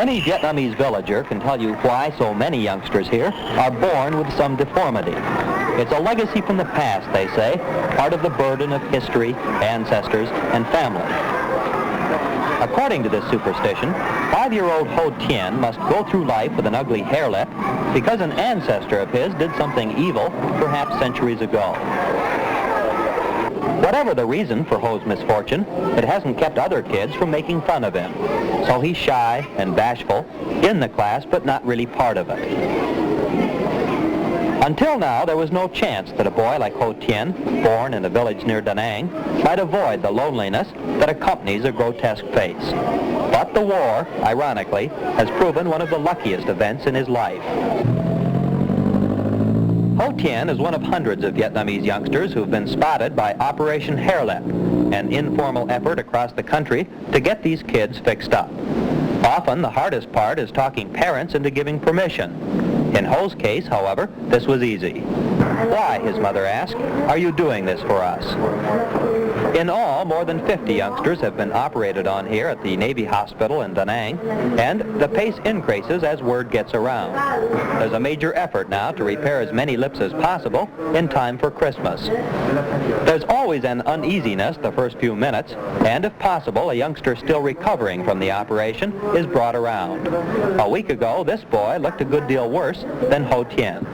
Any Vietnamese villager can tell you why so many youngsters here are born with some deformity. It's a legacy from the past, they say, part of the burden of history, ancestors, and family. According to this superstition, 5-year-old Ho Tien must go through life with an ugly hairlip because an ancestor of his did something evil, perhaps centuries ago. Whatever the reason for Ho's misfortune, it hasn't kept other kids from making fun of him. So he's shy and bashful, in the class, but not really part of it. Until now, there was no chance that a boy like Ho Tien, born in a village near Da Nang, might avoid the loneliness that accompanies a grotesque face. But the war, ironically, has proven one of the luckiest events in his life. Ho Tien is one of hundreds of Vietnamese youngsters who've been spotted by Operation Harelip, an informal effort across the country to get these kids fixed up. Often, the hardest part is talking parents into giving permission. In Ho's case, however, this was easy. Why, his mother asked, are you doing this for us? In all, more than 50 youngsters have been operated on here at the Navy Hospital in Da Nang, and the pace increases as word gets around. There's a major effort now to repair as many lips as possible in time for Christmas. There's always an uneasiness the first few minutes, and if possible, a youngster still recovering from the operation is brought around. A week ago, this boy looked a good deal worse than Ho Tien.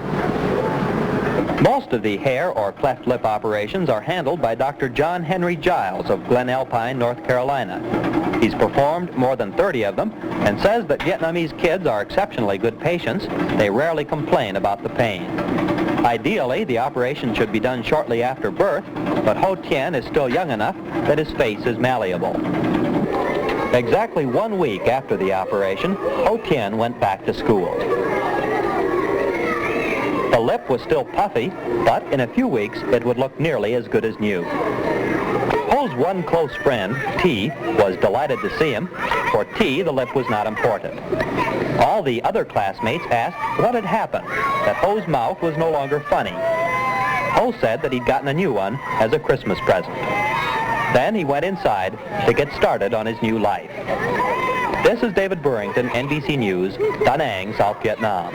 Most of the hair or cleft lip operations are handled by Dr. John Henry Giles of Glen Alpine, North Carolina. He's performed more than 30 of them and says that Vietnamese kids are exceptionally good patients. They rarely complain about the pain. Ideally, the operation should be done shortly after birth, but Ho Tien is still young enough that his face is malleable. Exactly 1 week after the operation, Ho Tien went back to school. The lip was still puffy, but in a few weeks it would look nearly as good as new. Ho's one close friend, T, was delighted to see him. For T, the lip was not important. All the other classmates asked what had happened, that Ho's mouth was no longer funny. Ho said that he'd gotten a new one as a Christmas present. Then he went inside to get started on his new life. This is David Burrington, NBC News, Da Nang, South Vietnam.